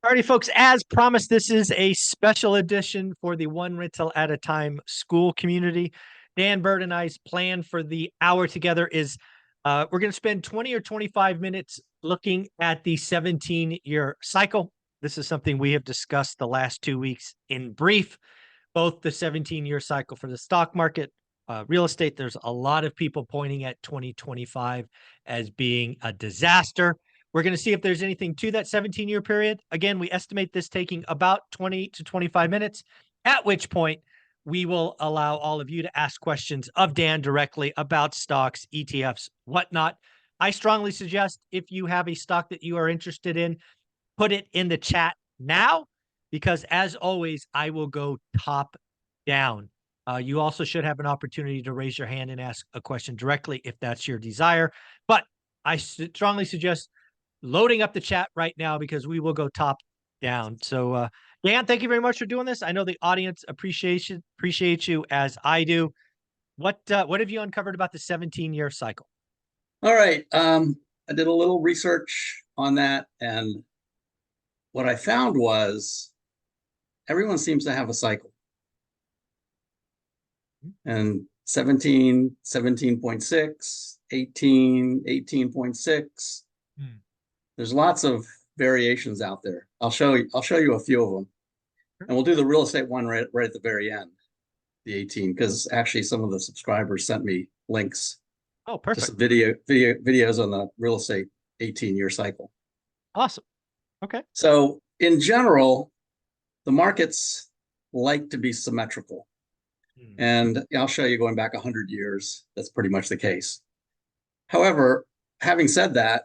Alrighty, folks, as promised, this is a special edition for the One Rental at a Time school community. Dan Bird and I's plan for the hour together is we're going to spend 20 or 25 minutes looking at the 17-year cycle. This is something we have discussed the last 2 weeks in brief, both the 17-year cycle for the stock market, real estate. There's a lot of people pointing at 2025 as being a disaster. We're going to see if there's anything to that 17-year period. Again, we estimate this taking about 20 to 25 minutes, at which point we will allow all of you to ask questions of Dan directly about stocks, ETFs, whatnot. I strongly suggest if you have a stock that you are interested in, put it in the chat now, because as always, I will go top down. You also should have an opportunity to raise your hand and ask a question directly if that's your desire. But I strongly suggest loading up the chat right now because we will go top down. So, Dan, thank you very much for doing this. I know the audience appreciate you as I do. What have you uncovered about the 17-year cycle? All right. I did a little research on that, and what I found was everyone seems to have a cycle. And 17, 17.6, 18, 18.6. There's lots of variations out there. I'll show you a few of them. And we'll do the real estate one right at the very end, the 18, because actually some of the subscribers sent me links. Oh, perfect. Just videos on the real estate 18-year cycle. Awesome. Okay. So in general, the markets like to be symmetrical. And I'll show you going back 100 years, that's pretty much the case. However, having said that,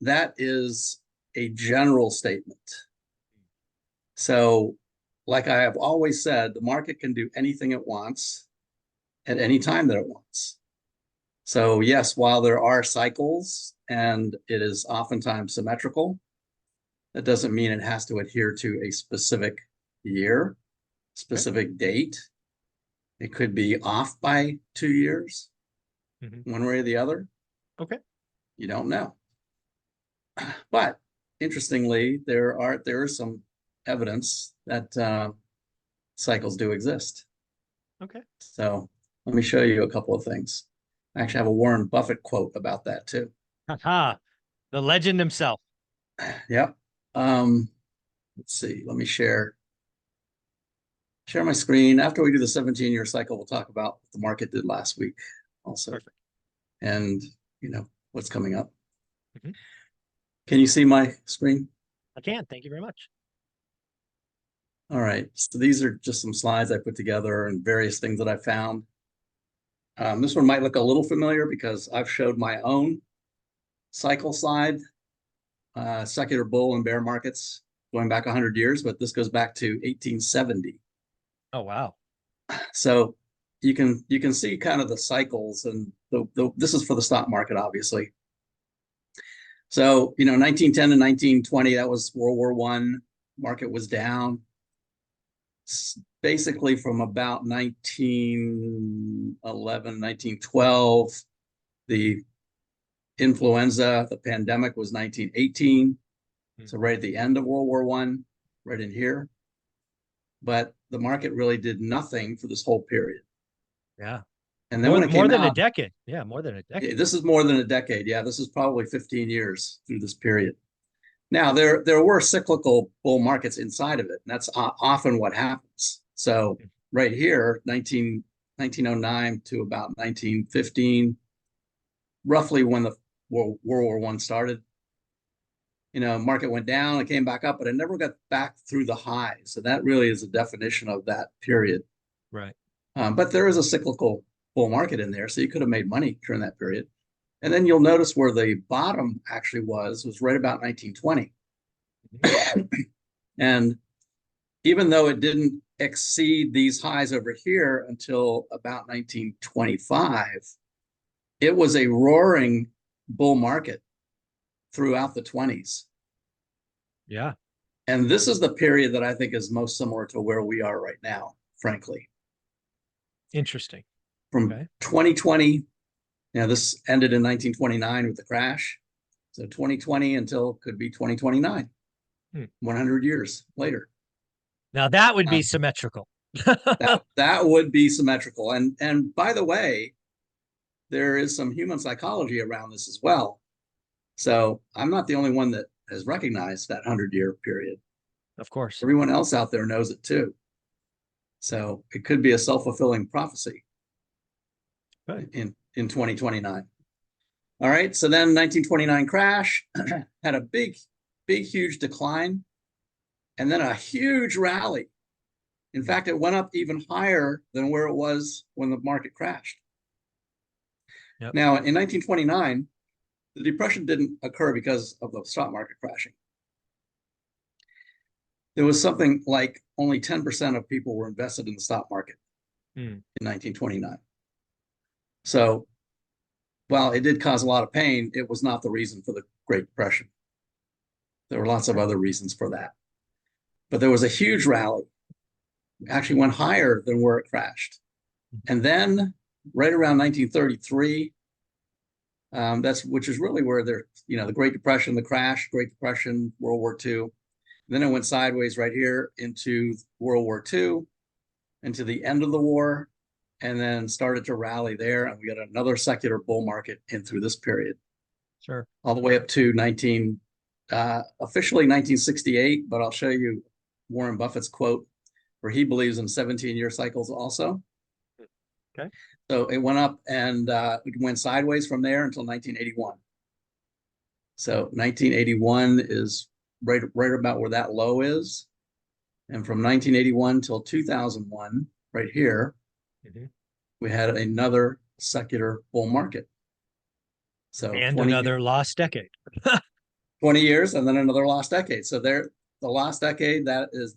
that is a general statement. So, like I have always said, the market can do anything it wants at any time that it wants. So yes, while there are cycles and it is oftentimes symmetrical, that doesn't mean it has to adhere to a specific year, specific date. It could be off by 2 years, one way or the other. Okay. You don't know. But interestingly, there is some evidence that cycles do exist. Okay. So let me show you a couple of things. I actually have a Warren Buffett quote about that too. The legend himself. Yep. Let's see. Let me share my screen. After we do the 17-year cycle, we'll talk about what the market did last week also. Perfect. And, what's coming up. Can you see my screen? I can. Thank you very much. All right. So these are just some slides I put together and various things that I found. This one might look a little familiar because I've showed my own cycle slide, secular bull and bear markets going back 100 years, but this goes back to 1870. Oh, wow. So you can see kind of the cycles, and this is for the stock market, obviously. So, 1910 to 1920, that was World War I. Market was down. Basically from about 1911, 1912, the influenza, the pandemic was 1918. So right at the end of World War I, right in here. But the market really did nothing for this whole period. Yeah. And then more than a decade. Yeah, more than a decade. This is more than a decade. Yeah, this is probably 15 years through this period. Now, there were cyclical bull markets inside of it, and that's often what happens. So right here, 1909 to about 1915, roughly when the World War I started, market went down, it came back up, but it never got back through the highs. So that really is a definition of that period. Right. But there is a cyclical bull market in there, so you could have made money during that period. And then you'll notice where the bottom actually was right about 1920. And even though it didn't exceed these highs over here until about 1925, it was a roaring bull market throughout the 20s. Yeah. And this is the period that I think is most similar to where we are right now, frankly. Interesting. From 2020, this ended in 1929 with the crash. So 2020 until could be 2029. 100 years later. Now that would be symmetrical. That would be symmetrical. And by the way, there is some human psychology around this as well. So I'm not the only one that has recognized that 100-year period. Of course. Everyone else out there knows it too. So it could be a self-fulfilling prophecy in 2029. All right. So then 1929 crash had a big, huge decline, and then a huge rally. In fact, it went up even higher than where it was when the market crashed. Yep. Now, in 1929, the depression didn't occur because of the stock market crashing. There was something like only 10% of people were invested in the stock market in 1929. So while it did cause a lot of pain, it was not the reason for the Great Depression. There were lots of other reasons for that. But there was a huge rally. It actually went higher than where it crashed. And then right around 1933, which is really where the Great Depression, the crash, Great Depression, World War II. Then it went sideways right here into World War II, into the end of the war, and then started to rally there. And we got another secular bull market in through this period. Sure. All the way up to officially 1968, but I'll show you Warren Buffett's quote where he believes in 17-year cycles also. Okay. So it went up and it went sideways from there until 1981. So 1981 is right about where that low is. And from 1981 till 2001, right here, we had another secular bull market. So and another lost decade. 20 years and then another lost decade. So the lost decade,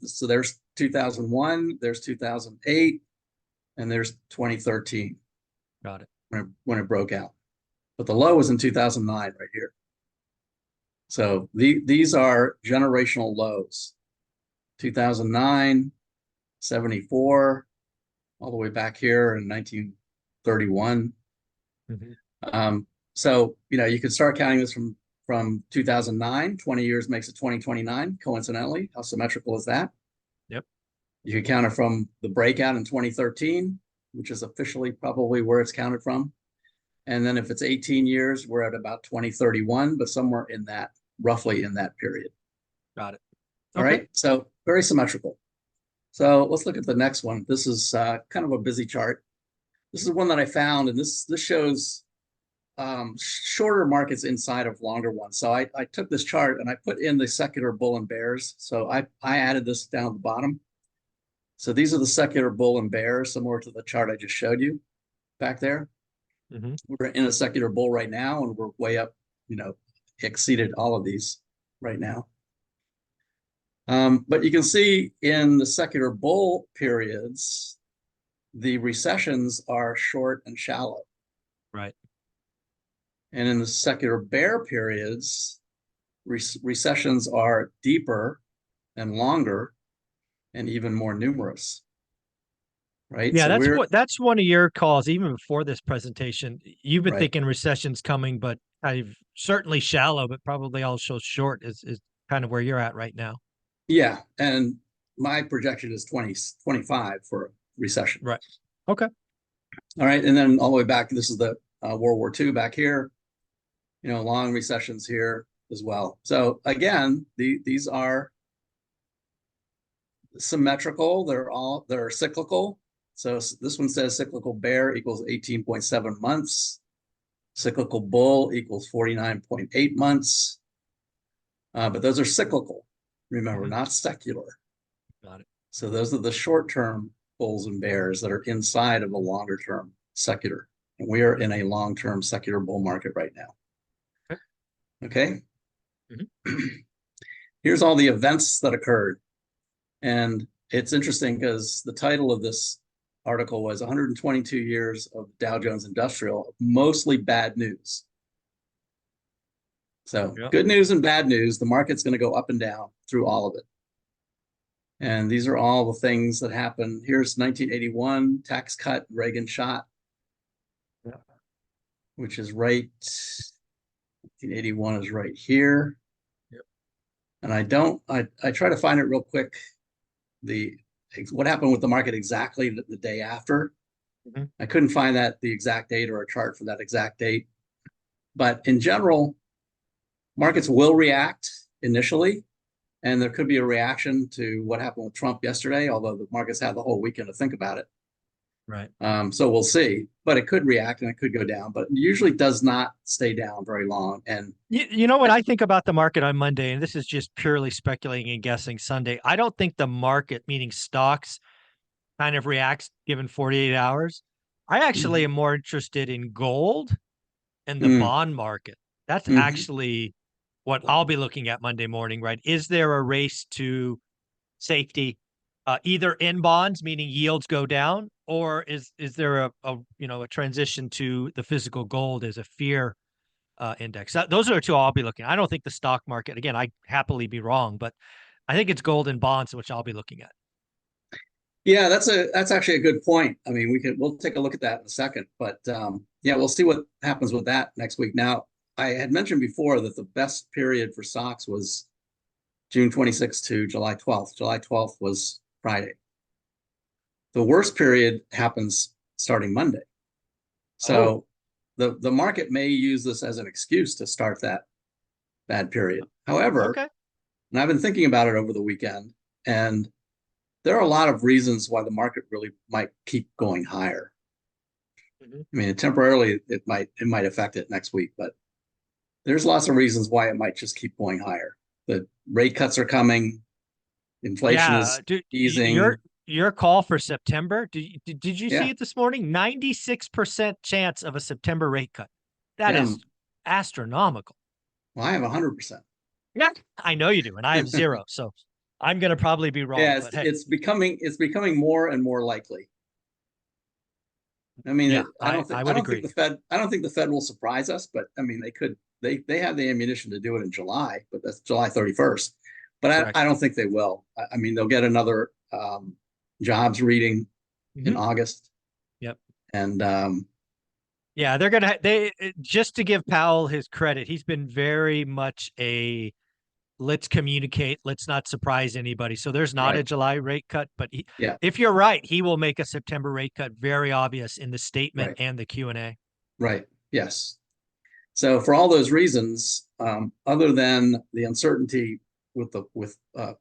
so there's 2001, there's 2008, and there's 2013. Got it. When it broke out. But the low was in 2009 right here. So these are generational lows. 2009, 74, all the way back here in 1931. So, you can start counting this from 2009, 20 years makes it 2029, coincidentally. How symmetrical is that? Yep. You can count it from the breakout in 2013, which is officially probably where it's counted from. And then if it's 18 years, we're at about 2031, but somewhere in that, roughly in that period. Got it. All right. So very symmetrical. So let's look at the next one. This is kind of a busy chart. This is one that I found, and this shows shorter markets inside of longer ones. So I took this chart and I put in the secular bull and bears. So I added this down at the bottom. So these are the secular bull and bears, similar to the chart I just showed you back there. We're in a secular bull right now, and we're way up, exceeded all of these right now. But you can see in the secular bull periods, the recessions are short and shallow. Right. And in the secular bear periods, recessions are deeper and longer and even more numerous. Right. Yeah, so that's one of your calls. Even before this presentation, you've been Right. thinking recession's coming, but I've certainly shallow, but probably also short is kind of where you're at right now. Yeah. And my projection is 2025 for a recession. Right. Okay. All right. And then all the way back, this is the World War II back here, long recessions here as well. So again, these are symmetrical. They're cyclical. So this one says cyclical bear equals 18.7 months. Cyclical bull equals 49.8 months. But those are cyclical, remember, not secular. Got it. So those are the short-term bulls and bears that are inside of a longer-term secular. And we are in a long-term secular bull market right now. Okay? Here's all the events that occurred. And it's interesting because the title of this article was 122 years of Dow Jones Industrial, mostly bad news. So good news and bad news, the market's going to go up and down through all of it. And these are all the things that happened. Here's 1981, tax cut, Reagan shot, which is right, 1981 is right here. And I try to find it real quick. What happened with the market exactly the day after. Mhm. I couldn't find the exact date or a chart for that exact date. But in general, markets will react initially, and there could be a reaction to what happened with Trump yesterday, although the markets had the whole weekend to think about it. Right. So we'll see, but it could react and it could go down, but it usually does not stay down very long. And You know what I think about the market on Monday, and this is just purely speculating and guessing Sunday. I don't think the market, meaning stocks, kind of reacts given 48 hours. I actually am more interested in gold and the mm, bond market. That's mhm. actually what I'll be looking at Monday morning, right? Is there a race to safety, either in bonds, meaning yields go down, or is there a transition to the physical gold as a fear index? Those are the two I'll be looking at. I don't think the stock market, again, I happily be wrong, but I think it's gold and bonds, which I'll be looking at. Yeah, that's actually a good point. I mean, we'll take a look at that in a second, but yeah, we'll see what happens with that next week. Now, I had mentioned before that the best period for stocks was June 26th to July 12th. July 12th was Friday. The worst period happens starting Monday. Oh, So the market may use this as an excuse to start that bad period. However, okay. and I've been thinking about it over the weekend, and there are a lot of reasons why the market really might keep going higher. Mhm. I mean, temporarily it might affect it next week, but there's lots of reasons why it might just keep going higher. The rate cuts are coming, inflation Yeah, is dude, easing. your call for September, did you see Yeah, it this morning? 96% chance of a September rate cut. That yeah. is astronomical. Well, I have 100%. Yeah, I know you do, and I have zero. So I'm gonna probably be wrong, Yeah, but hey, it's becoming more and more likely. I mean, yeah, I don't I think I would don't think the agree. Fed I don't think the Fed will surprise us, but I mean they have the ammunition to do it in July, but that's July 31st. But I Correct. don't think they will. I mean, they'll get another jobs reading in Hmm. August, Yep. and Yeah, they're gonna just to give Powell his credit, he's been very much a let's communicate, let's not surprise anybody. So there's not right, a July rate cut, but yeah, if you're right, he will make a September rate cut very obvious in the statement right, and the Q&A. right, yes. So for all those reasons, other than the uncertainty with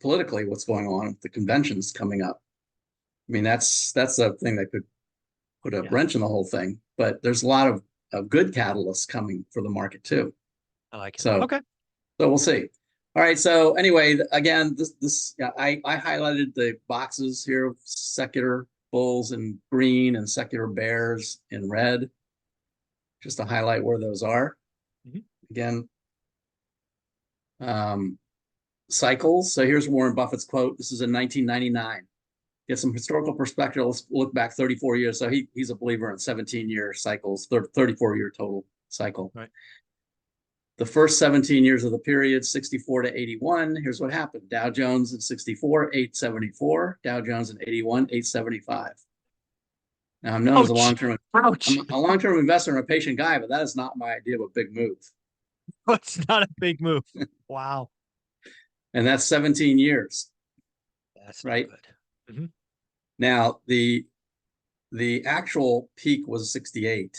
politically what's going on with the conventions coming up, I mean that's a thing that could put a Yeah, wrench in the whole thing. But there's a lot of good catalysts coming for the market too. I like it. So Okay. so we'll see. All right. So anyway, again, this yeah, I highlighted the boxes here of secular bulls in green and secular bears in red, just to highlight where those are. Mhm. Again, um, cycles. So here's Warren Buffett's quote. This is in 1999. Get some historical perspective. Let's look back 34 years. So he's a believer in 17-year cycles, 34-year total cycle. Right. The first 17 years of the period, 64 to 81. Here's what happened. Dow Jones in 64, 874. Dow Jones in 81, 875. Now I'm known as a Ouch. long-term I'm Ouch. a long-term investor and a patient guy, but that is not my idea of a big move. That's not a big move. Wow. And that's 17 years, That's no right? good. Hmm. Now the actual peak was 68.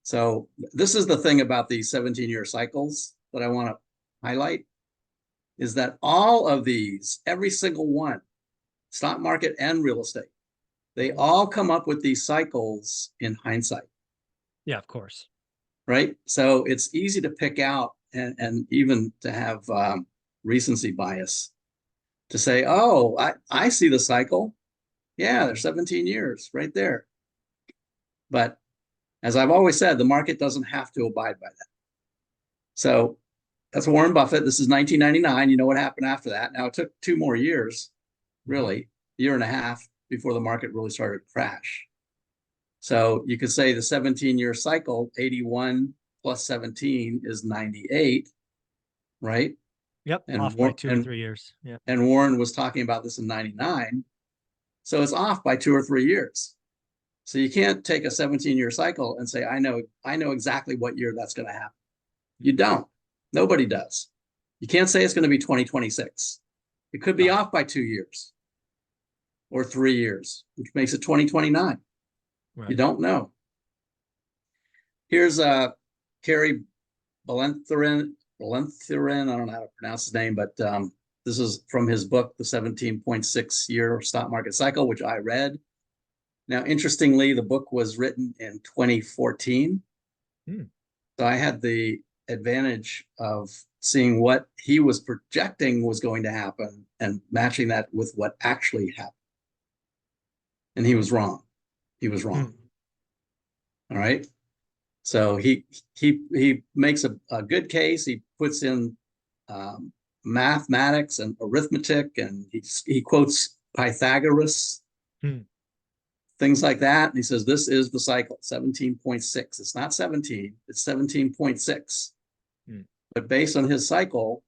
So this is the thing about these 17-year cycles that I want to highlight is that all of these, every single one, stock market and real estate, they Hmm. all come up with these cycles in hindsight, Yeah, of course. right? So it's easy to pick out and even to have recency bias to say, oh, I see the cycle. Yeah, there's 17 years right there. But as I've always said, the market doesn't have to abide by that. So that's Warren Buffett. This is 1999. You know what happened after that. Now, it took 2 more years, Hmm. really, year and a half before the market really started to crash. So you could say the 17-year cycle, 81 plus 17 is 98, right? Yep. And Off by War- 2 or 3 years. Yeah. and Warren was talking about this in 99. So it's off by 2 or 3 years. So you can't take a 17-year cycle and say, I know exactly what year that's going to happen. You don't. Nobody does. You can't say it's going to be 2026. It could be off by 2 years or 3 years, which makes it 2029. Right. You don't know. Here's Kerry Balentherin. I don't know how to pronounce his name, but this is from his book, The 17.6-Year Stock Market Cycle, which I read. Now, interestingly, the book was written in 2014. So I had the advantage of seeing what he was projecting was going to happen and matching that with what actually happened. And he was wrong. He was wrong. All right. So he makes a good case. He puts in mathematics and arithmetic, and he quotes Pythagoras, things like that. And he says, this is the cycle, 17.6. It's not 17, it's 17.6. But based on his cycle,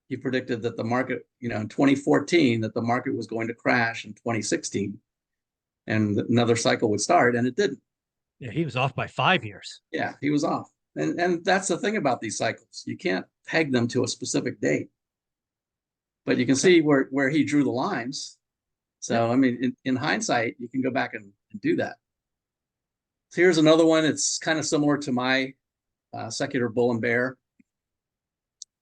he predicted that the market, in 2014, that the market was going to crash in 2016 and another cycle would start, and it didn't. Yeah, he was off by 5 years. Yeah, he was off. And that's the thing about these cycles. You can't peg them to a specific date. But you can see where he drew the lines. So, I mean, in hindsight, you can go back and do that. So here's another one. It's kind of similar to my secular bull and bear.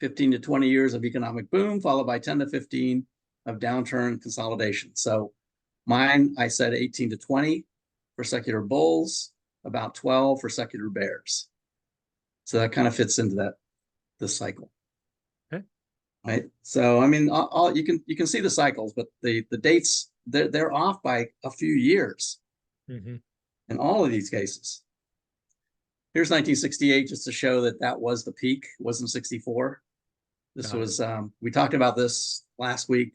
15 to 20 years of economic boom, followed by 10 to 15 of downturn consolidation. So mine, I said 18 to 20 for secular bulls, about 12 for secular bears. So that kind of fits into this cycle. Okay. Right. So, I mean, you can see the cycles, but the dates, they're off by a few years in all of these cases. Here's 1968, just to show that was the peak. It wasn't 64. This was, we talked about this last week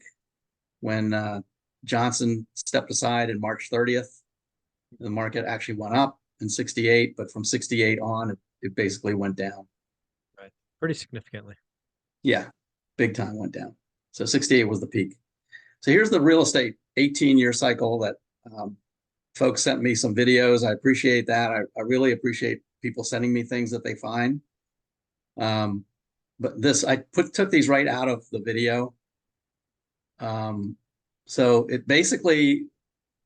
when Johnson stepped aside in March 30th. The market actually went up in 68, but from 68 on, it basically went down. Right. Pretty significantly. Yeah. Big time went down. So 68 was the peak. So here's the real estate 18-year cycle that folks sent me some videos. I appreciate that. I really appreciate people sending me things that they find. But this, I took these right out of the video. So it basically,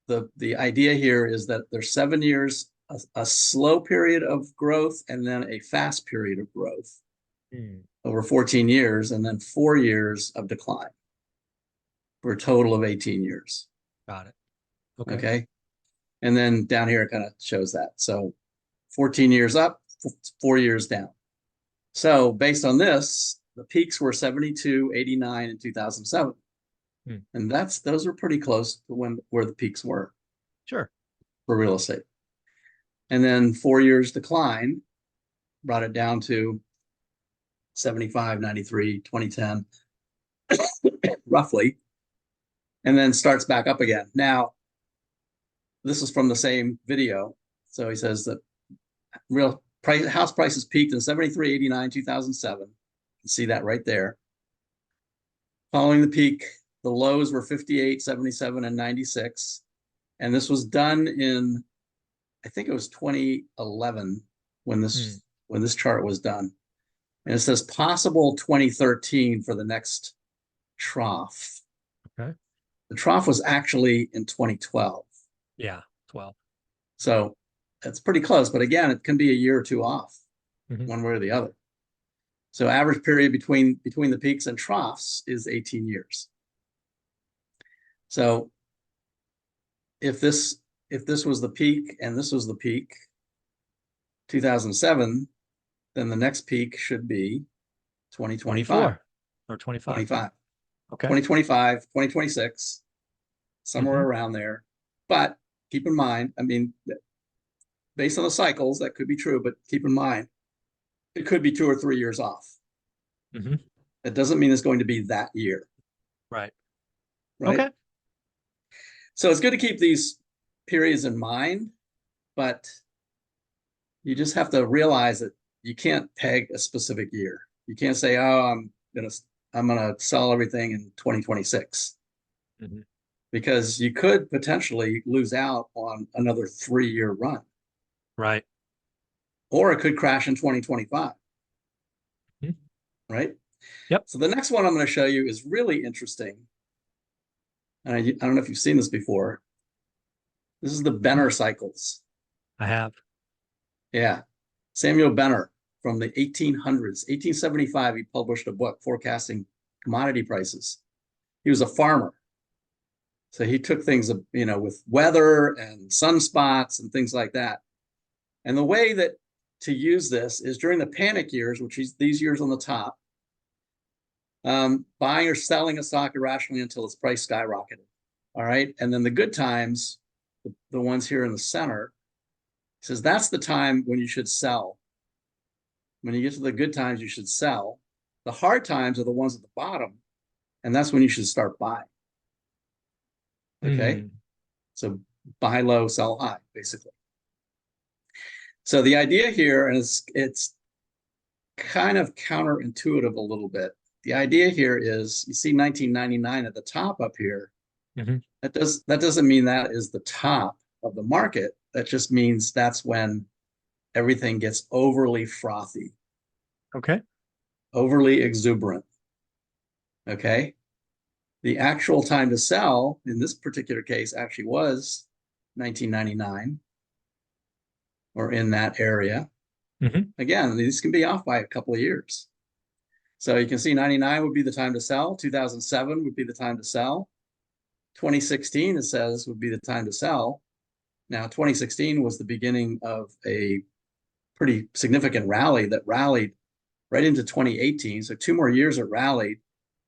the idea here is that there's 7 years, a slow period of growth, and then a fast period of growth over 14 years, and then 4 years of decline for a total of 18 years. Got it. Okay. And then down here, it kind of shows that. So 14 years up, 4 years down. So based on this, the peaks were 72, 89, and 2007. And those were pretty close to where the peaks were. Sure. For real estate. And then 4 years decline brought it down to 75, 93, 2010, roughly, and then starts back up again. Now, this is from the same video. So he says that house prices peaked in 73, 89, 2007. You can see that right there. Following the peak, the lows were 58, 77, and 96. And this was done in, I think it was 2011 when this chart was done. And it says possible 2013 for the next trough. Okay. The trough was actually in 2012. Yeah, 12. So that's pretty close. But again, it can be a year or two off, one way or the other. So average period between the peaks and troughs is 18 years. So if this was the peak and this was the peak, 2007, then the next peak should be 2025 or 25. 25. Okay. 2025, 2026, somewhere around there. But keep in mind, I mean, based on the cycles, that could be true, but keep in mind, it could be 2 or 3 years off. It doesn't mean it's going to be that year. Right. Okay. So it's good to keep these periods in mind, but you just have to realize that you can't peg a specific year. You can't say, oh, I'm gonna sell everything in 2026. Because you could potentially lose out on another 3-year run. Right. Or it could crash in 2025. Right. Yep. So the next one I'm going to show you is really interesting. And I don't know if you've seen this before. This is the Benner cycles. I have. Yeah. Samuel Benner from the 1800s, 1875, he published a book forecasting commodity prices. He was a farmer. So he took things, with weather and sunspots and things like that. And the way that to use this is during the panic years, which is these years on the top, buying or selling a stock irrationally until its price skyrocketed. All right. And then the good times, the ones here in the center, he says that's the time when you should sell. When you get to the good times, you should sell. The hard times are the ones at the bottom, and that's when you should start buying. Okay. So buy low, sell high, basically. So the idea here, and it's kind of counterintuitive a little bit. The idea here is, you see 1999 at the top up here. That doesn't mean that is the top of the market. That just means that's when everything gets overly frothy. Okay. Overly exuberant. Okay. The actual time to sell in this particular case actually was 1999 or in that area. Again, these can be off by a couple of years. So you can see 99 would be the time to sell. 2007 would be the time to sell. 2016, it says, would be the time to sell. Now, 2016 was the beginning of a pretty significant rally that rallied right into 2018. So 2 more years it rallied.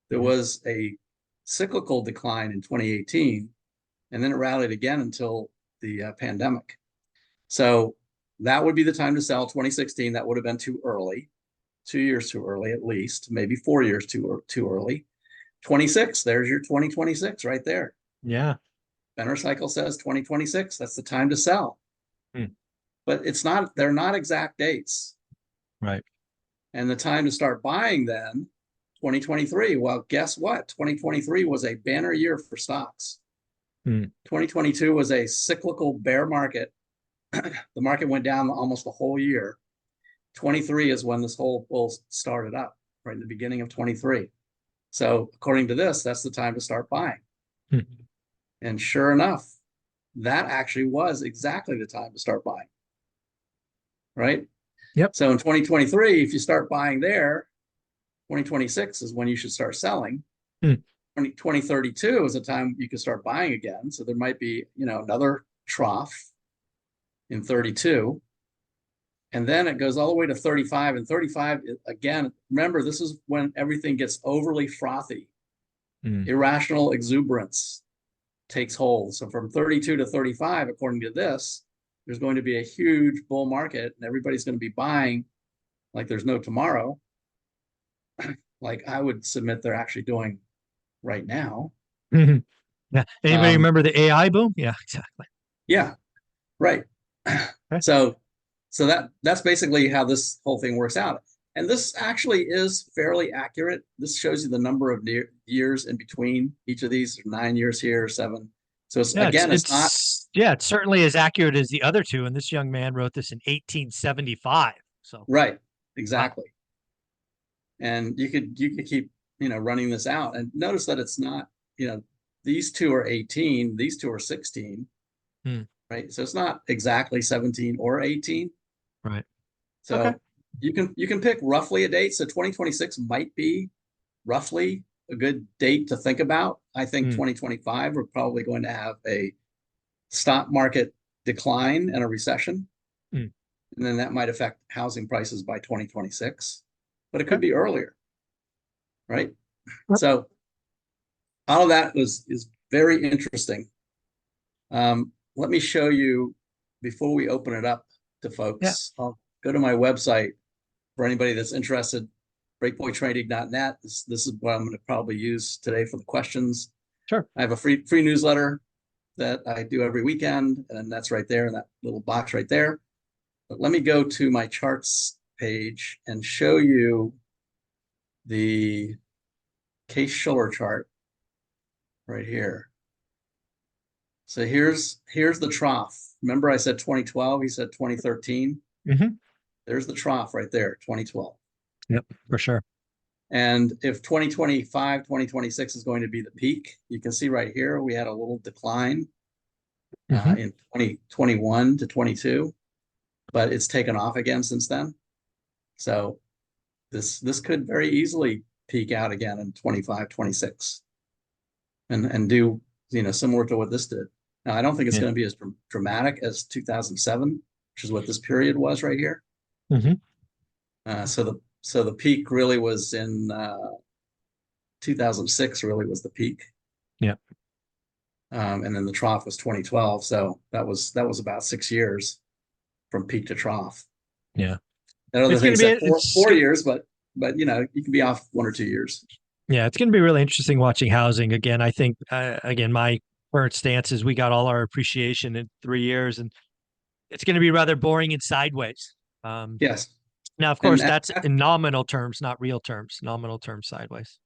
There was a cyclical decline in 2018, and then it rallied again until the pandemic. So that would be the time to sell. 2016, that would have been too early, 2 years too early at least, maybe 4 years too early. 26, there's your 2026 right there. Yeah. Benner cycle says 2026, that's the time to sell. But they're not exact dates. Right. And the time to start buying then, 2023. Well, guess what? 2023 was a banner year for stocks. 2022 was a cyclical bear market. The market went down almost the whole year. 23 is when this whole bull started up, right in the beginning of 23. So according to this, that's the time to start buying. And sure enough, that actually was exactly the time to start buying. Right? Yep. So in 2023, if you start buying there, 2026 is when you should start selling. 2032 is the time you can start buying again. So there might be, another trough in 32. And then it goes all the way to 35. And 35, again, remember, this is when everything gets overly frothy. Irrational exuberance takes hold. So from 32 to 35, according to this, there's going to be a huge bull market and everybody's going to be buying like there's no tomorrow. Like I would submit they're actually doing right now. Yeah. Anybody remember the AI boom? Yeah, exactly. Yeah, right. Okay. So that's basically how this whole thing works out. And this actually is fairly accurate. This shows you the number of years in between each of these. 9 years here, 7. So it's not. Yeah, it's certainly as accurate as the other two. And this young man wrote this in 1875. So right, exactly. And you could keep running this out, and notice that it's not, these two are 18, these two are 16, right? So it's not exactly 17 or 18, right? So okay. you can pick roughly a date. So 2026 might be roughly a good date to think about. I think 2025 we're probably going to have a stock market decline and a recession, and then that might affect housing prices by 2026. But it could be earlier, right? So all of that is very interesting. Let me show you before we open it up to folks. I'll go to my website for anybody that's interested, breakpointtrading.net. This is what I'm going to probably use today for the questions. Sure. I have a free newsletter that I do every weekend, and that's right there in that little box right there. But let me go to my charts page and show you the Case-Shiller chart right here. So here's the trough. Remember I said 2012, he said 2013. There's the trough right there, 2012. Yep, for sure. And if 2025, 2026 is going to be the peak, you can see right here, we had a little decline in 2021 to 22, but it's taken off again since then. So this could very easily peak out again in 25, 26 and do, similar to what this did. Now, I don't think it's going to be as dramatic as 2007, which is what this period was right here. So the peak really was in 2006 really was the peak. Yeah. And then the trough was 2012. So that was about 6 years from peak to trough. Yeah. That other thing said 4 years, but you can be off 1 or 2 years. Yeah, it's going to be really interesting watching housing again. I think again, my current stance is we got all our appreciation in 3 years, and it's going to be rather boring and sideways. Yes. Now, of course, that's in nominal terms, not real terms. Nominal terms sideways.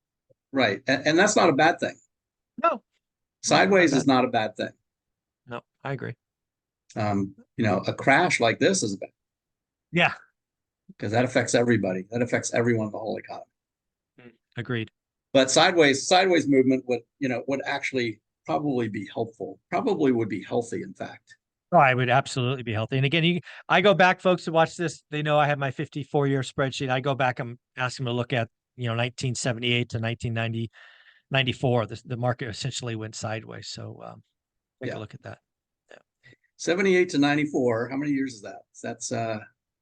Right, and that's not a bad thing. No, sideways is not a bad thing. No, I agree. A crash like this is bad. Yeah, because that affects everybody. That affects everyone in the whole economy. Agreed. But sideways movement would actually probably be helpful. Probably would be healthy, in fact. Oh, I would absolutely be healthy. And again, I go back, folks, to watch this. They know I have my 54-year spreadsheet. I go back and ask them to look at 1978 to 1990, 94. The market essentially went sideways. So take a look at that. Yeah. 78 to 94. How many years is that? That's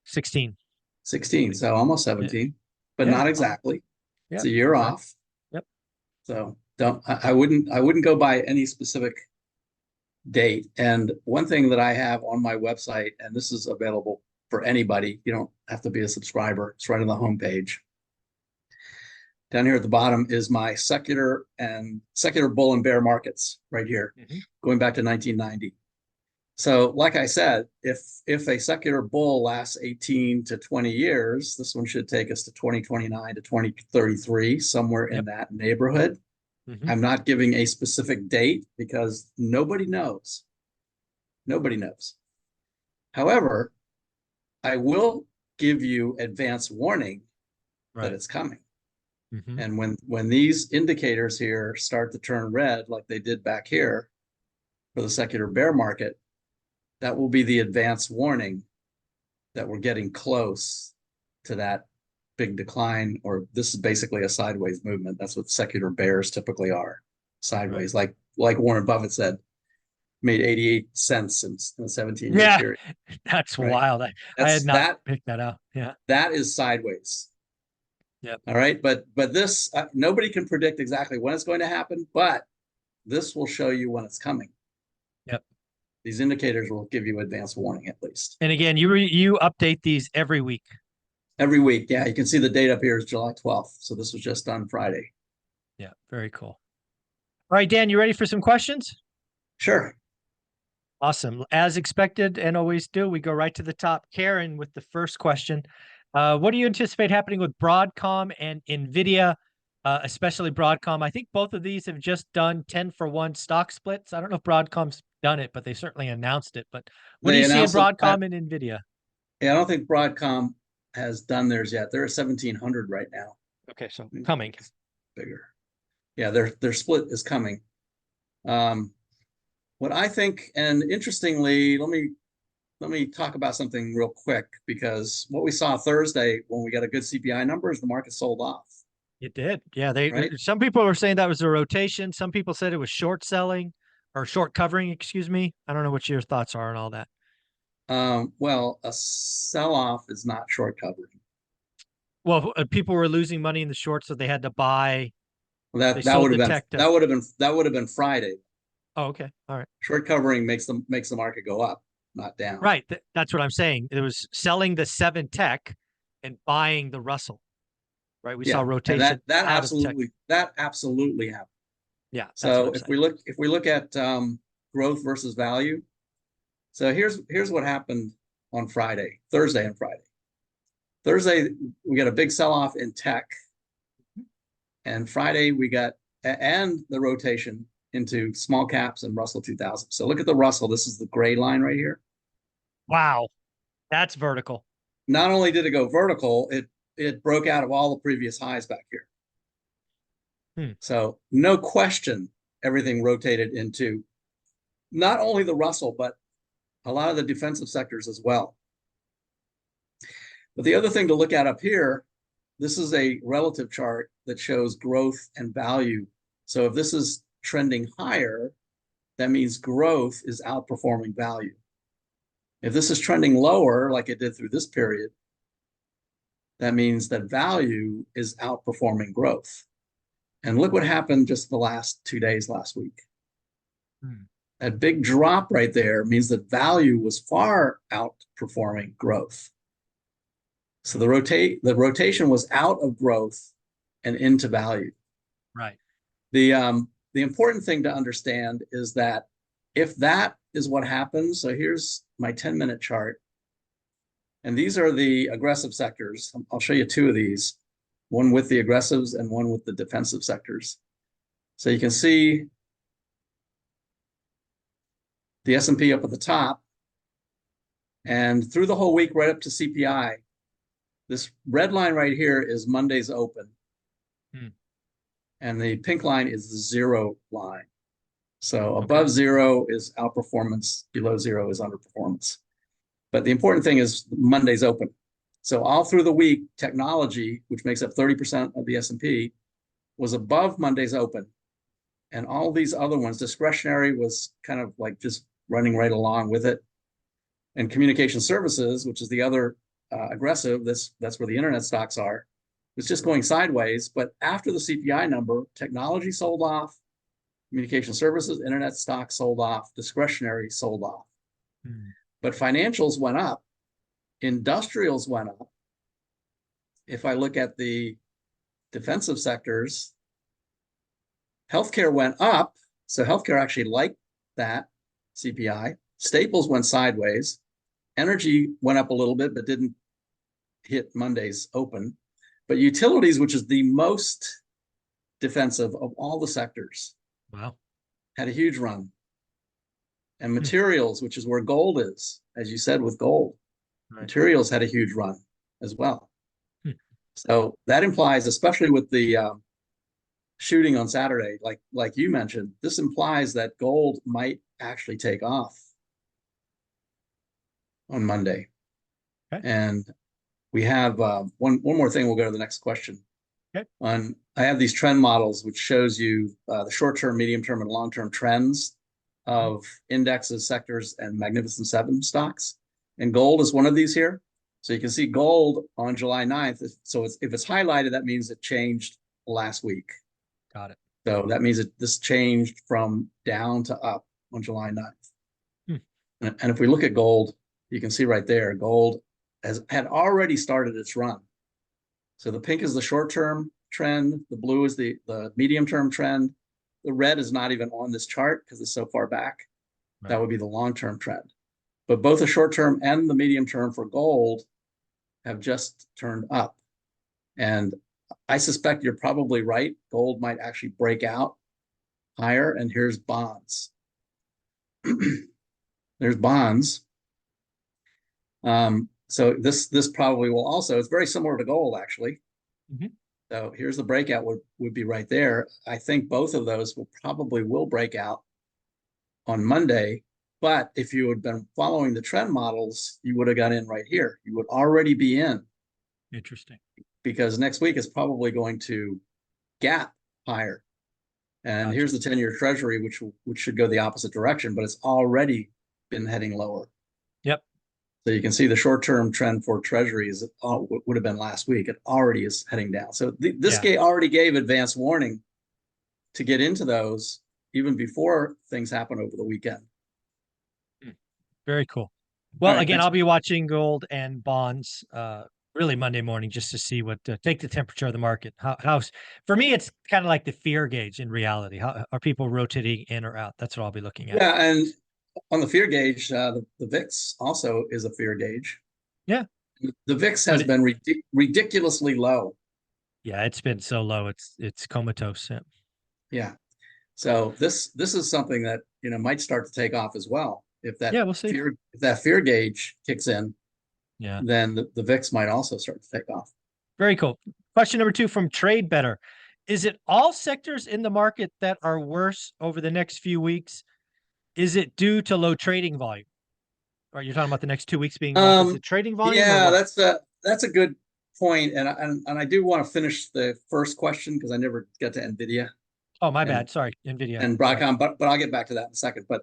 16. 16. So almost 17, but not exactly. It's a year off. Yep. So I wouldn't go by any specific date. And one thing that I have on my website, and this is available for anybody, you don't have to be a subscriber. It's right on the homepage. Down here at the bottom is my secular bull and bear markets right here, going back to 1990. So like I said, if a secular bull lasts 18 to 20 years, this one should take us to 2029 to 2033, somewhere in that neighborhood. I'm not giving a specific date because nobody knows. Nobody knows. However, I will give you advance warning that it's coming. And when these indicators here start to turn red, like they did back here for the secular bear market, that will be the advance warning that we're getting close to that big decline, or this is basically a sideways movement. That's what secular bears typically are, sideways. Like Warren Buffett said, made 88 cents in a 17-year period. That's wild. I had not picked that out. Yeah, that is sideways. Yep. All right, but this nobody can predict exactly when it's going to happen, but this will show you when it's coming. Yep. These indicators will give you advance warning at least. And again, you update these every week. Every week, yeah. You can see the date up here is July 12th. So this was just on Friday. Yeah, very cool. All right, Dan, you ready for some questions? Sure. Awesome. As expected and always do, we go right to the top. Karen with the first question. What do you anticipate happening with Broadcom and NVIDIA, especially Broadcom? I think both of these have just done 10-for-1 stock splits. I don't know if Broadcom's done it, but they certainly announced it. But what do you see in Broadcom and NVIDIA? Yeah, I don't think Broadcom has done theirs yet. They're at 1,700 right now. Okay, so coming. Bigger. Yeah, their split is coming. What I think, and interestingly, let me talk about something real quick, because what we saw Thursday when we got a good CPI number is the market sold off. It did. Yeah, some people were saying that was a rotation. Some people said it was short selling or short covering, excuse me. I don't know what your thoughts are on all that. Well, a sell-off is not short covering. Well, people were losing money in the short, so they had to buy. Well, that would have been Friday. Oh, okay. All right. Short covering makes the market go up, not down. Right. That's what I'm saying. It was selling the 7 tech and buying the Russell. Right. We saw rotation. That absolutely happened. Yeah. So if we look at growth versus value, so here's what happened on Thursday and Friday. Thursday we got a big sell-off in tech, and Friday we got and the rotation into small caps and Russell 2000. So look at the Russell. This is the gray line right here. Wow, that's vertical. Not only did it go vertical, it broke out of all the previous highs back here. Hmm. So no question, everything rotated into not only the Russell, but a lot of the defensive sectors as well. But the other thing to look at up here, this is a relative chart that shows growth and value. So if this is trending higher, that means growth is outperforming value. If this is trending lower, like it did through this period, that means that value is outperforming growth. And look what happened just the last 2 days last week. Hmm. That big drop right there means that value was far outperforming growth. So the rotation was out of growth and into value. Right. The important thing to understand is that if that is what happens, so here's my 10-minute chart, and these are the aggressive sectors. I'll show you two of these, one with the aggressives and one with the defensive sectors. So you can see the S&P up at the top, and through the whole week right up to CPI, this red line right here is Monday's open. Hmm. And the pink line is the zero line. So above zero is outperformance, below zero is underperformance. But the important thing is Monday's open. So all through the week, technology, which makes up 30% of the S&P, was above Monday's open. And all these other ones, discretionary was kind of like just running right along with it. And communication services, which is the other aggressive, that's where the internet stocks are, was just going sideways. But after the CPI number, technology sold off, communication services, internet stocks sold off, discretionary sold off. Hmm. But financials went up, industrials went up. If I look at the defensive sectors, healthcare went up. So healthcare actually liked that CPI. Staples went sideways. Energy went up a little bit, but didn't hit Monday's open. But utilities, which is the most defensive of all the sectors, wow, had a huge run. And materials, which is where gold is, as you said with gold, right, materials had a huge run as well. So that implies, especially with the shooting on Saturday, like you mentioned, this implies that gold might actually take off on Monday. Okay. And we have one more thing. We'll go to the next question. Okay. I have these trend models, which shows you the short-term, medium-term, and long-term trends of indexes, sectors, and Magnificent Seven stocks. And gold is one of these here. So you can see gold on July 9th. So if it's highlighted, that means it changed last week. Got it. So that means this changed from down to up on July 9th. And if we look at gold, you can see right there, gold had already started its run. So the pink is the short-term trend. The blue is the medium-term trend. The red is not even on this chart because it's so far back. Right. That would be the long-term trend. But both the short-term and the medium-term for gold have just turned up. And I suspect you're probably right. Gold might actually break out higher. And here's bonds. There's bonds. So this probably will also, it's very similar to gold, actually. Mm-hmm. So here's the breakout would be right there. I think both of those will break out on Monday. But if you had been following the trend models, you would have got in right here. You would already be in. Interesting. Because next week is probably going to gap higher. And gotcha. Here's the 10-year Treasury, which should go the opposite direction, but it's already been heading lower. Yep. So you can see the short-term trend for Treasuries would have been last week. It already is heading down. So this already gave advance warning to get into those even before things happen over the weekend. Very cool. Well, right, again, I'll be watching gold and bonds really Monday morning just to see what take the temperature of the market. How for me, it's kind of like the fear gauge in reality. How are people rotating in or out? That's what I'll be looking at. Yeah, and on the fear gauge, the VIX also is a fear gauge. Yeah, the VIX has been ridiculously low. Yeah, it's been so low. It's comatose. Yeah. Yeah. So this is something that might start to take off as well. If that we'll see. If that fear gauge kicks in, yeah, then the VIX might also start to take off. Very cool. Question number 2 from Trade Better. Is it all sectors in the market that are worse over the next few weeks? Is it due to low trading volume? Or you're talking about the next 2 weeks being rough? Is it trading volume or Yeah, what? that's a good point, and I do want to finish the first question because I never get to NVIDIA Oh, my and bad. Sorry, NVIDIA. Sorry. Broadcom, but I'll get back to that in a second. But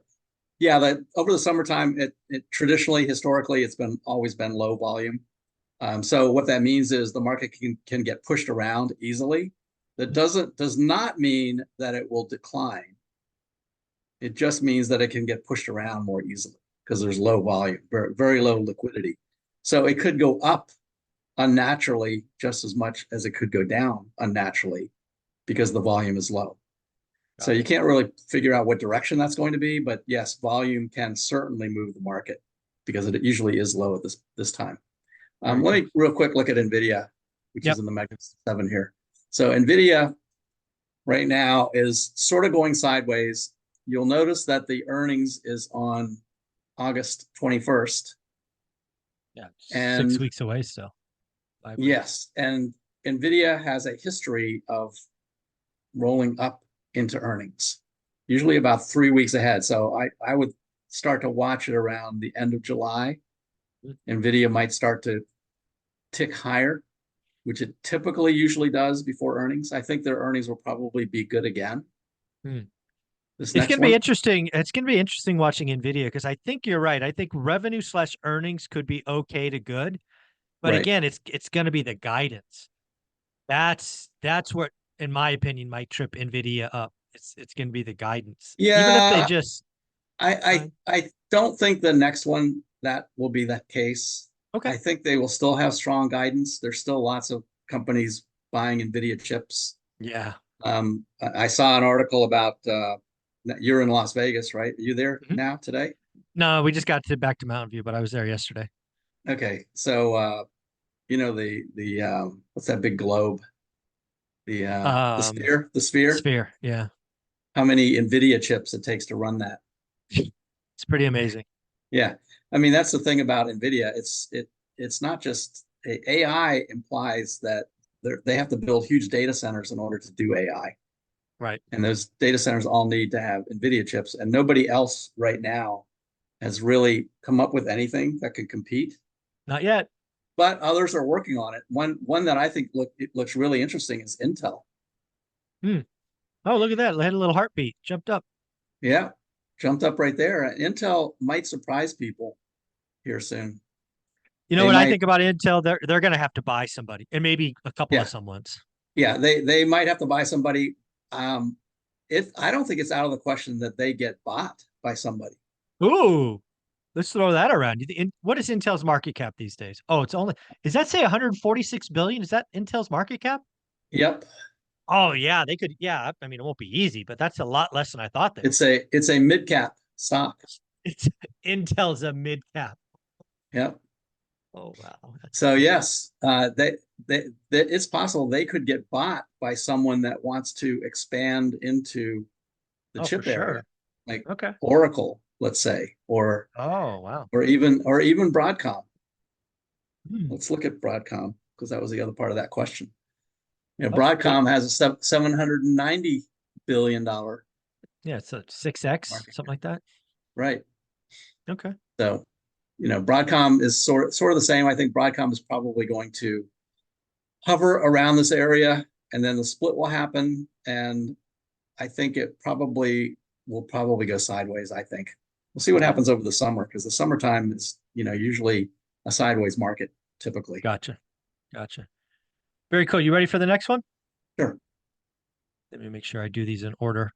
yeah, that over the summertime, it traditionally, historically, it's been always been low volume. So what that means is the market can get pushed around easily. That does not mean that it will decline. It just means that it can get pushed around more easily because there's low volume, very, very low liquidity. So it could go up unnaturally just as much as it could go down unnaturally because the volume is low. So you can't really figure out what direction that's going to be, but yes, volume can certainly move the market because it usually is low at this time. Let me real quick look at NVIDIA, which is in the Magnificent 7 here. So NVIDIA right now is sort of going sideways. You'll notice that the earnings is on August 21st. Yeah, and 6 weeks away still. Yes, and NVIDIA has a history of rolling up into earnings, usually about 3 weeks ahead. So I would start to watch it around the end of July. NVIDIA might start to tick higher, which it typically usually does before earnings. I think their earnings will probably be good again. It's going to be interesting. It's going to be interesting watching NVIDIA because I think you're right. I think revenue / earnings could be okay to good, but again, it's going to be the guidance. That's what, in my opinion, might trip NVIDIA up. It's going to be the guidance. Yeah, even if they just. I don't think the next one that will be that case. Okay. I think they will still have strong guidance. There's still lots of companies buying NVIDIA chips. Yeah. I saw an article about you're in Las Vegas, right? Are you there now today? No, we just got back to Mountain View, but I was there yesterday. Okay, so you know the what's that big globe? The sphere, the sphere. Sphere, yeah. How many NVIDIA chips it takes to run that? It's pretty amazing. Yeah, I mean that's the thing about NVIDIA. It's not just AI implies that they have to build huge data centers in order to do AI. Right. And those data centers all need to have NVIDIA chips, and nobody else right now has really come up with anything that could compete. Not yet. But others are working on it. One that I think looks really interesting is Intel. Oh, look at that. It had a little heartbeat. Jumped up. Yeah, jumped up right there. Intel might surprise people here soon. You know what I think about Intel? They're going to have to buy somebody, and maybe a couple of someones. Yeah, they might have to buy somebody. I don't think it's out of the question that they get bought by somebody. Ooh, let's throw that around. What is Intel's market cap these days? Oh, does that say 146 billion? Is that Intel's market cap? Yep. Oh yeah, they could. Yeah, I mean it won't be easy, but that's a lot less than I thought. It's a mid cap stock. Intel's a mid cap. Yep. Oh wow. So yes, it's possible they could get bought by someone that wants to expand into the chip area, like Oracle, let's say, or even Broadcom. Let's look at Broadcom because that was the other part of that question. Broadcom has a $790 billion. Yeah, it's a 6x, something like that. Right. Okay. So, Broadcom is sort of the same. I think Broadcom is probably going to hover around this area, and then the split will happen. And I think it will probably go sideways. I think we'll see what happens over the summer because the summertime is, usually a sideways market typically. Gotcha. Very cool. You ready for the next one? Sure. Let me make sure I do these in order.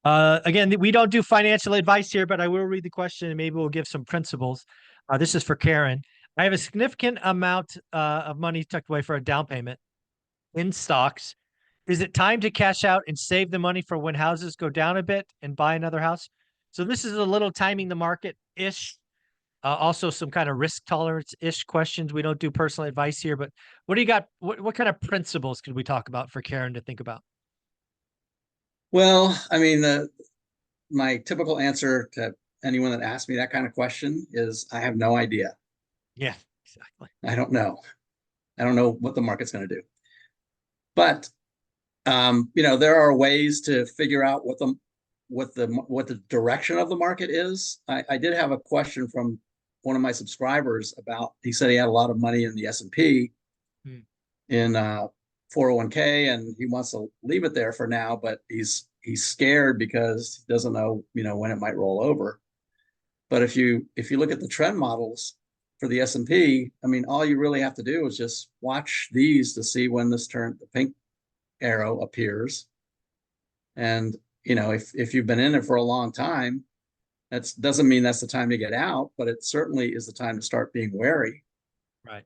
Again, we don't do financial advice here, but I will read the question and maybe we'll give some principles. This is for Karen. I have a significant amount of money tucked away for a down payment in stocks. Is it time to cash out and save the money for when houses go down a bit and buy another house? So this is a little timing the market-ish. Also some kind of risk tolerance-ish questions. We don't do personal advice here, but what do you got? What kind of principles could we talk about for Karen to think about? Well, I mean, my typical answer to anyone that asks me that kind of question is I have no idea. Yeah, exactly. I don't know. I don't know what the market's going to do. But There are ways to figure out what the direction of the market is. I did have a question from one of my subscribers about, he said he had a lot of money in the S&P in 401k, and he wants to leave it there for now, but he's scared because he doesn't know, when it might roll over. But if you look at the trend models for the S&P, I mean, all you really have to do is just watch these to see when this the pink arrow appears. And, if you've been in it for a long time, that doesn't mean that's the time to get out, but it certainly is the time to start being wary. Right.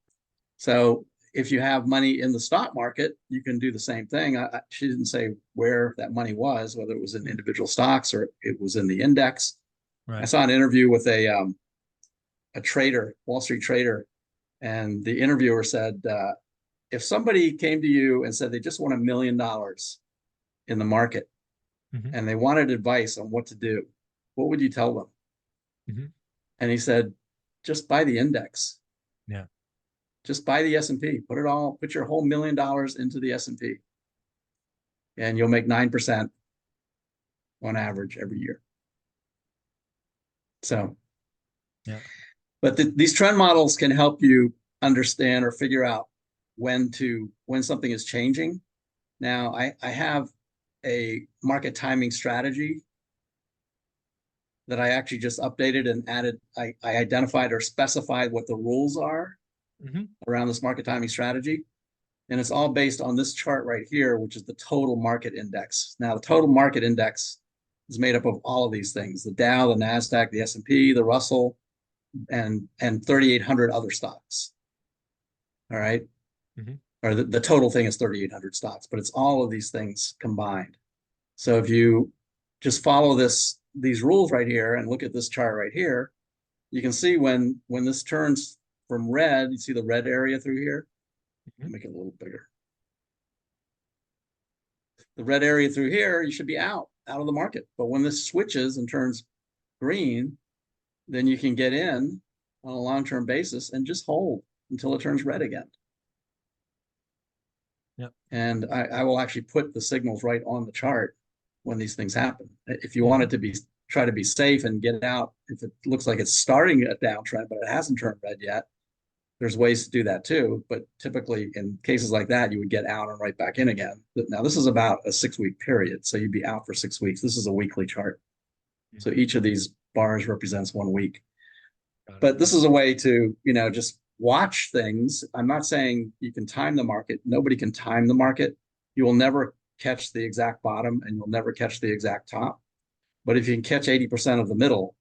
So if you have money in the stock market, you can do the same thing. She didn't say where that money was, whether it was in individual stocks or it was in the index. Right. I saw an interview with a trader, Wall Street trader, and the interviewer said, if somebody came to you and said they just won $1 million in the market, and they wanted advice on what to do, what would you tell them? And he said, just buy the index. Yeah. Just buy the S&P. Put your whole $1 million into the S&P, and you'll make 9% on average every year. So, yeah. But these trend models can help you understand or figure out when something is changing. Now, I have a market timing strategy that I actually just updated and added. I identified or specified what the rules are around this market timing strategy. And it's all based on this chart right here, which is the total market index. Now, the total market index is made up of all of these things: the Dow, the NASDAQ, the S&P, the Russell, and 3,800 other stocks. All right. Or the total thing is 3,800 stocks, but it's all of these things combined. So if you just follow these rules right here and look at this chart right here, you can see when this turns from red, you see the red area through here. Make it a little bigger. The red area through here, you should be out of the market. But when this switches and turns green, then you can get in on a long-term basis and just hold until it turns red again. Yep. And I will actually put the signals right on the chart when these things happen. If you want it to try to be safe and get out, if it looks like it's starting a downtrend, but it hasn't turned red yet, there's ways to do that too. But typically in cases like that, you would get out and right back in again. Now, this is about a 6-week period. So you'd be out for 6 weeks. This is a weekly chart. So each of these bars represents 1 week. But this is a way to, just watch things. I'm not saying you can time the market. Nobody can time the market. You will never catch the exact bottom, and you'll never catch the exact top. But if you can catch 80% of the middle,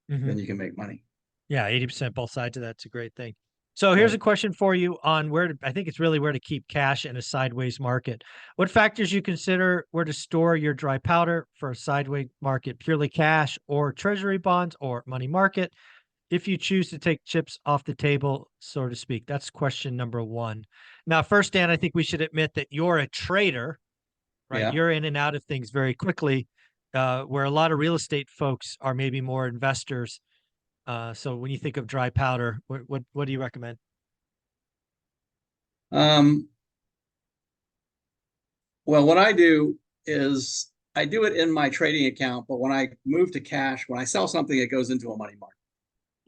then you can make money. Yeah, 80% both sides of that's a great thing. So here's a question for you on I think it's really where to keep cash in a sideways market. What factors you consider where to store your dry powder for a sideways market? Purely cash or treasury bonds or money market? If you choose to take chips off the table, so to speak. That's question number one. Now, first, Dan, I think we should admit that you're a trader, right? Yeah. You're in and out of things very quickly, where a lot of real estate folks are maybe more investors. So when you think of dry powder, what do you recommend? Well, what I do is I do it in my trading account, but when I move to cash, when I sell something, it goes into a money market.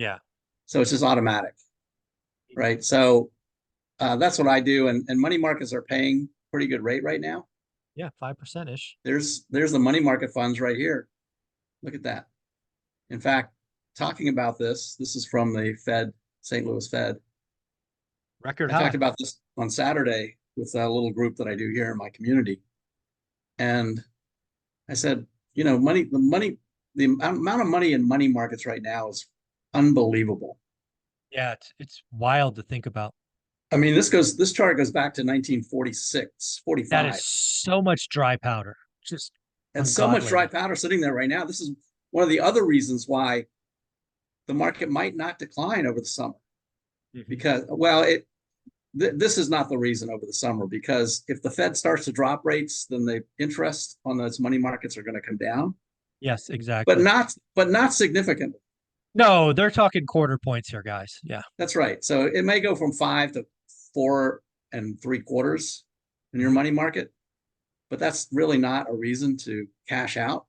Yeah. So it's just automatic, right? So that's what I do. And money markets are paying pretty good rate right now. Yeah, 5%-ish. There's the money market funds right here. Look at that. In fact, talking about this is from the Fed, St. Louis Fed. Record I high. talked about this on Saturday with a little group that I do here in my community. And I said, the amount of money in money markets right now is unbelievable. Yeah, it's wild to think about. I mean, this chart goes back to 1946, 45. That is so much dry powder. Just and so much dry powder sitting there right now. This is one of the other reasons why the market might not decline over the summer. Because, well, this is not the reason over the summer, because if the Fed starts to drop rates, then the interest on those money markets are going to come down. Yes, exactly. But not significantly. No, they're talking quarter points here, guys. Yeah. That's right. So it may go from 5 to 4 3/4 in your money market. but that's really not a reason to cash out.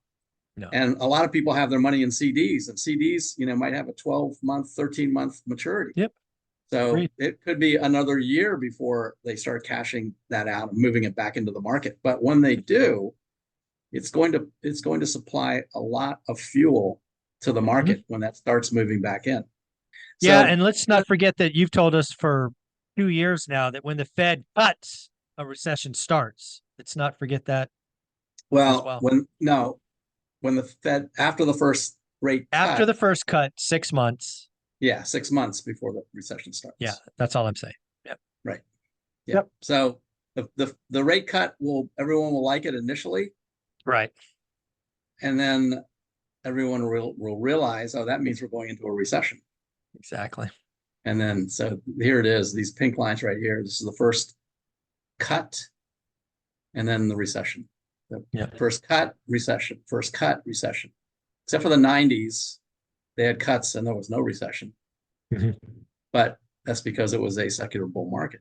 No. And a lot of people have their money in CDs, and CDs, might have a 12-month, 13-month maturity. Yep. So Agreed. it could be another year before they start cashing that out and moving it back into the market. But when they do, it's going to supply a lot of fuel to the market when that starts moving back in. Yeah, So, and let's not forget that you've told us for 2 years now that when the Fed cuts, a recession starts. Let's not forget that as well. when the Fed, after the first rate After cut, the first cut, 6 months. yeah, 6 months before the recession starts. Yeah, that's all I'm saying. Yep. Right. Yeah. Yep. So the rate cut everyone will like it initially. Right. And then everyone will realize, oh, that means we're going into a recession. Exactly. And then, so here it is, these pink lines right here. This is the first cut, and then the recession. The first cut, recession, first cut, recession. Except for the 90s, they had cuts and there was no recession. But that's because it was a secular bull market.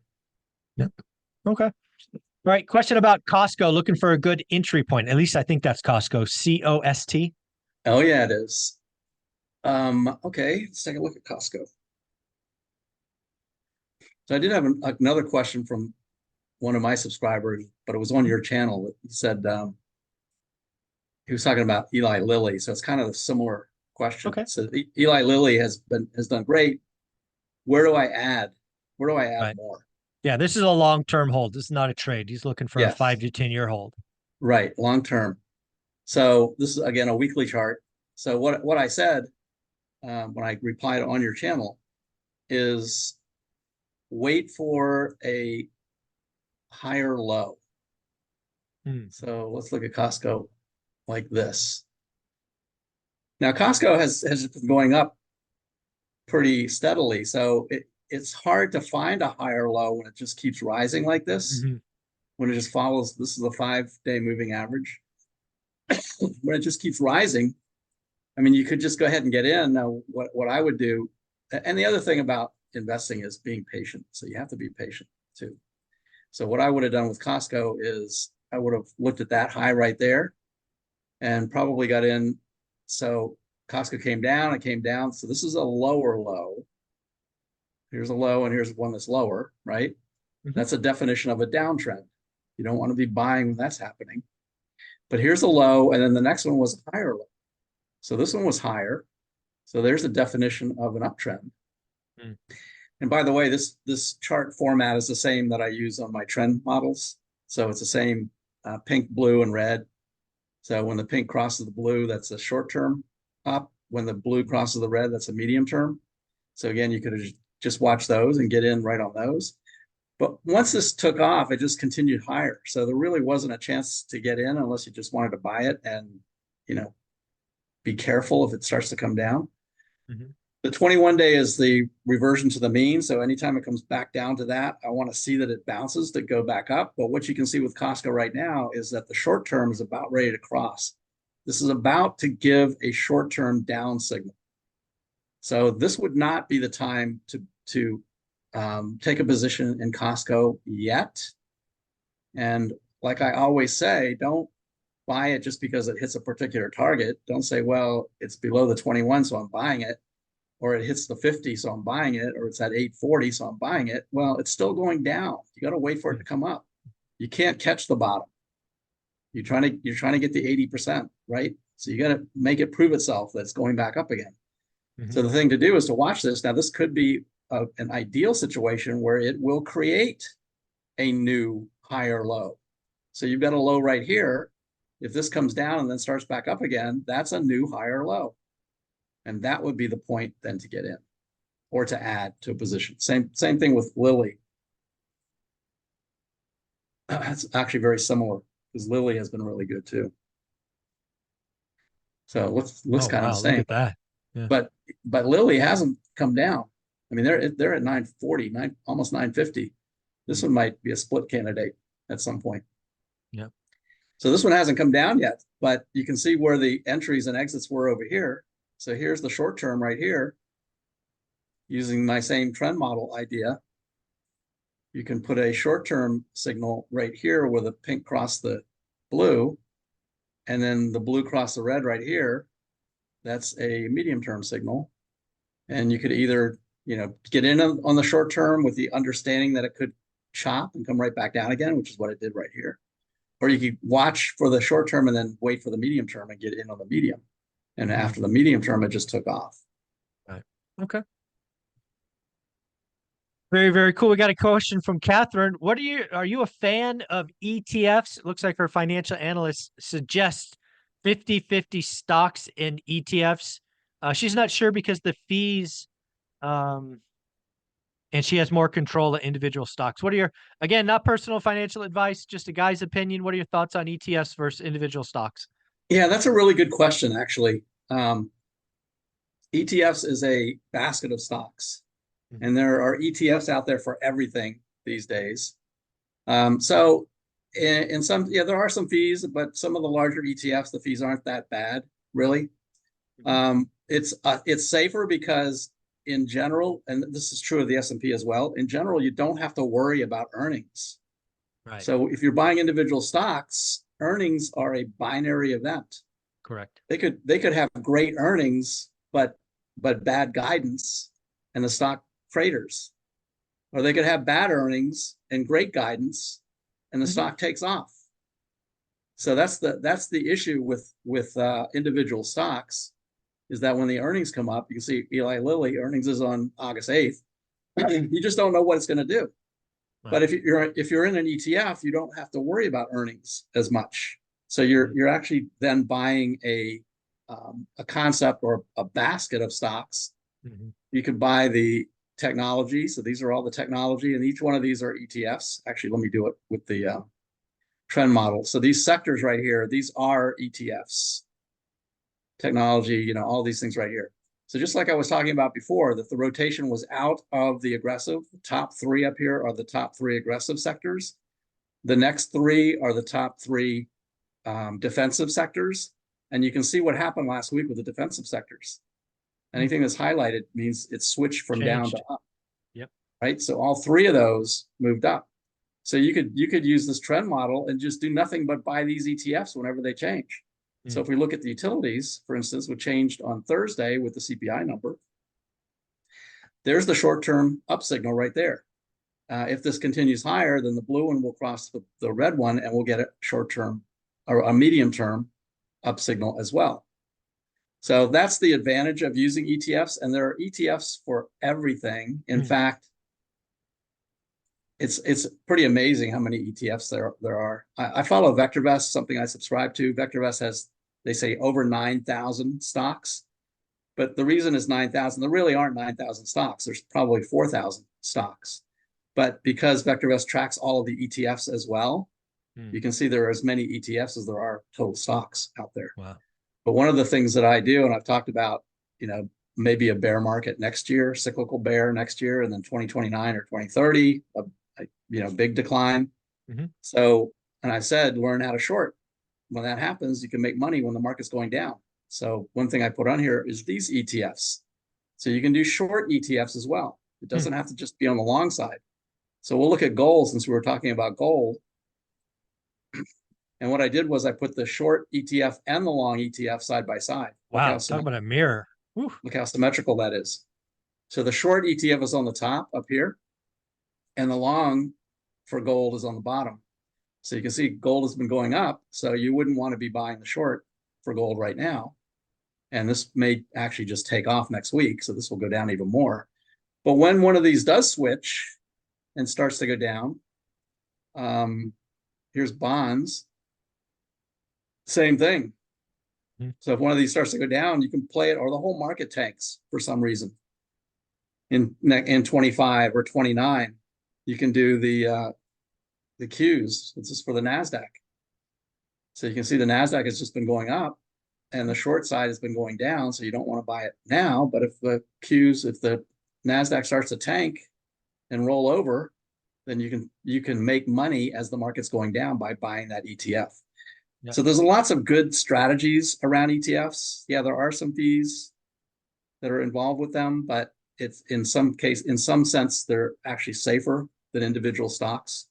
Yep. Okay. All right. Question about Costco. Looking for a good entry point. At least I think that's Costco. COST. Oh, yeah, it is. Okay, let's take a look at Costco. So I did have another question from one of my subscribers, but it was on your channel. He said he was talking about Eli Lilly, so it's kind of a similar question. Okay. So Eli Lilly has done great. Where do I add? Where do I add more? Yeah, this is a long-term hold. This is not a trade. He's looking for a 5 to 10 year hold. Right, long term. So this is again a weekly chart. So what I said when I replied on your channel is wait for a higher low. So let's look at Costco like this. Now Costco has been going up pretty steadily, so it's hard to find a higher low when it just keeps rising like this. When it just follows, this is a 5-day moving average. When it just keeps rising, I mean, you could just go ahead and get in. Now, what I would do, and the other thing about investing is being patient. So you have to be patient too. So what I would have done with Costco is I would have looked at that high right there and probably got in. So Costco came down, it came down. So this is a lower low. Here's a low and here's one that's lower, right? That's a definition of a downtrend. You don't want to be buying when that's happening. But here's a low, and then the next one was a higher low. So this one was higher. So there's a definition of an uptrend. And by the way, this chart format is the same that I use on my trend models. So it's the same pink, blue, and red. So when the pink crosses the blue, that's a short term up. When the blue crosses the red, that's a medium term. So again, you could have just watch those and get in right on those. But once this took off, it just continued higher. So there really wasn't a chance to get in unless you just wanted to buy it and, be careful if it starts to come down. The 21-day is the reversion to the mean. So anytime it comes back down to that, I want to see that it bounces to go back up. But what you can see with Costco right now is that the short term is about ready to cross. This is about to give a short-term down signal. So this would not be the time to take a position in Costco yet. And like I always say, don't buy it just because it hits a particular target. Don't say, well, it's below the 21, so I'm buying it. Or it hits the 50, so I'm buying it. Or it's at 840, so I'm buying it. Well, it's still going down. You got to wait for it to come up. You can't catch the bottom. You're trying to get the 80%, right? So you got to make it prove itself that it's going back up again. So the thing to do is to watch this. Now, this could be an ideal situation where it will create a new higher low. So you've got a low right here. If this comes down and then starts back up again, that's a new higher low. And that would be the point then to get in or to add to a position. Same thing with Lilly. It's actually very similar because Lilly has been really good too. So it looks kind of the same. Look at that. Yeah. But Lilly hasn't come down. I mean, they're at 940, almost 950. This one might be a split candidate at some point. Yeah. So this one hasn't come down yet, but you can see where the entries and exits were over here. So here's the short term right here. Using my same trend model idea, you can put a short term signal right here where the pink crossed the blue, and then the blue cross the red right here, that's a medium-term signal. And you could either, get in on the short term with the understanding that it could chop and come right back down again, which is what it did right here. Or you could watch for the short term and then wait for the medium term and get in on the medium. And after the medium term, it just took off. Right. Okay. Very, very cool. We got a question from Catherine. Are you a fan of ETFs? It looks like her financial analyst suggests 50-50 stocks in ETFs. She's not sure because the fees, and she has more control of individual stocks. Again, not personal financial advice, just a guy's opinion. What are your thoughts on ETFs versus individual stocks? Yeah, that's a really good question, actually. ETFs is a basket of stocks, and there are ETFs out there for everything these days. So in some, there are some fees, but some of the larger ETFs, the fees aren't that bad, really. It's safer because in general, and this is true of the S&P as well, in general, you don't have to worry about earnings. Right. So if you're buying individual stocks, earnings are a binary event. Correct. They could have great earnings, but bad guidance, and the stock craters. Or they could have bad earnings and great guidance, and the stock takes off. So that's the issue with individual stocks, is that when the earnings come up, you can see Eli Lilly earnings is on August 8th. You just don't know what it's going to do. Right. But if you're in an ETF, you don't have to worry about earnings as much. So you're actually then buying a concept or a basket of stocks. You could buy the technology. So these are all the technology, and each one of these are ETFs. Actually, let me do it with the trend model. So these sectors right here, these are ETFs. Technology, all these things right here. So just like I was talking about before, that the rotation was out of the aggressive. The top three up here are the top three aggressive sectors. The next three are the top three defensive sectors. And you can see what happened last week with the defensive sectors. Anything that's highlighted means it's switched from down to up. Yep. Right. So all three of those moved up. So you could use this trend model and just do nothing but buy these ETFs whenever they change. So if we look at the utilities, for instance, which changed on Thursday with the CPI number, there's the short-term up signal right there. If this continues higher, then the blue one will cross the red one, and we'll get a short-term or a medium-term up signal as well. So that's the advantage of using ETFs, and there are ETFs for everything. In fact, it's pretty amazing how many ETFs there are. I follow VectorVest, something I subscribe to. VectorVest has, they say, over 9,000 stocks. But the reason is 9,000. There really aren't 9,000 stocks. There's probably 4,000 stocks. But because VectorVest tracks all of the ETFs as well, you can see there are as many ETFs as there are total stocks out there. Wow. But one of the things that I do, and I've talked about, maybe a bear market next year, cyclical bear next year, and then 2029 or 2030, big decline. So, and I said, learn how to short. When that happens, you can make money when the market's going down. So one thing I put on here is these ETFs. So you can do short ETFs as well. It doesn't have to just be on the long side. So we'll look at gold, since we were talking about gold. And what I did was I put the short ETF and the long ETF side by side. Wow, talk about a mirror. Whew. Look how symmetrical that is. So the short ETF is on the top up here, and the long for gold is on the bottom. So you can see gold has been going up, so you wouldn't want to be buying the short for gold right now. And this may actually just take off next week, so this will go down even more. But when one of these does switch and starts to go down, here's bonds. Same thing. So if one of these starts to go down, you can play it, or the whole market tanks for some reason. In 25 or 29, you can do the Qs. This is for the NASDAQ. So you can see the NASDAQ has just been going up, and the short side has been going down. So you don't want to buy it now. But if the NASDAQ starts to tank and roll over, then you can make money as the market's going down by buying that ETF. Yeah. So there's lots of good strategies around ETFs. Yeah, there are some fees that are involved with them, but it's in some sense, they're actually safer than individual stocks.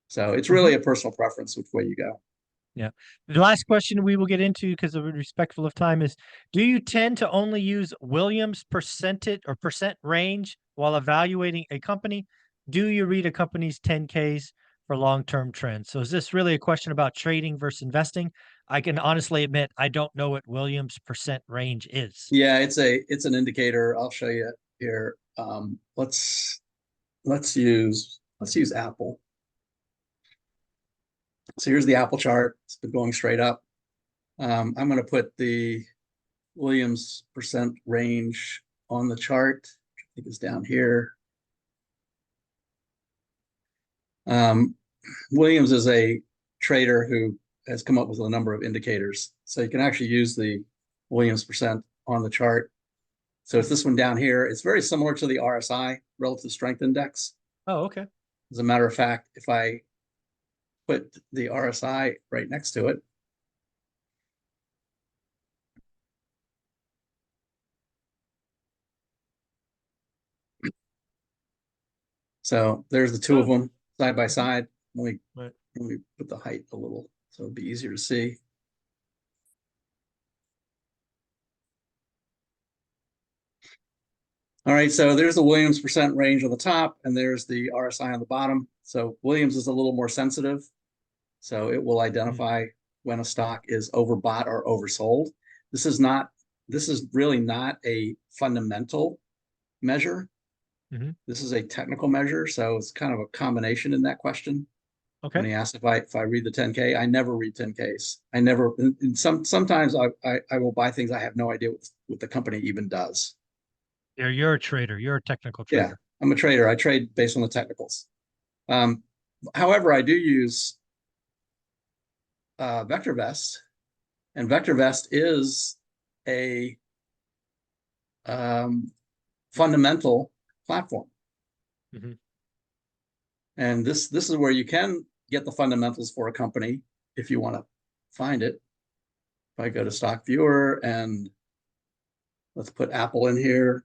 So it's really a personal preference which way you go. Yeah. The last question we will get into, because we're respectful of time, is do you tend to only use Williams percentage or percent range while evaluating a company? Do you read a company's 10Ks for long-term trends? So is this really a question about trading versus investing? I can honestly admit I don't know what Williams percent range is. Yeah, it's an indicator. I'll show you here. Let's use Apple. So here's the Apple chart. It's been going straight up. I'm going to put the Williams percent range on the chart. I think it's down here. Williams is a trader who has come up with a number of indicators. So you can actually use the Williams percent on the chart. So it's this one down here. It's very similar to the RSI, Relative Strength Index. Oh, okay. As a matter of fact, if I put the RSI right next to it, so there's the two of them side by side. Let me put the height a little so it'll be easier to see. All right, so there's the Williams percent range on the top, and there's the RSI on the bottom. So Williams is a little more sensitive. So it will identify when a stock is overbought or oversold. This is really not a fundamental measure. This is a technical measure. So it's kind of a combination in that question. Okay. When he asked if I read the 10K, I never read 10Ks. I never, and sometimes I will buy things I have no idea what the company even does. Yeah, you're a trader. You're a technical trader. Yeah, I'm a trader. I trade based on the technicals. However, I do use VectorVest, and VectorVest is a fundamental platform. And this is where you can get the fundamentals for a company if you want to find it. If I go to Stock Viewer and let's put Apple in here.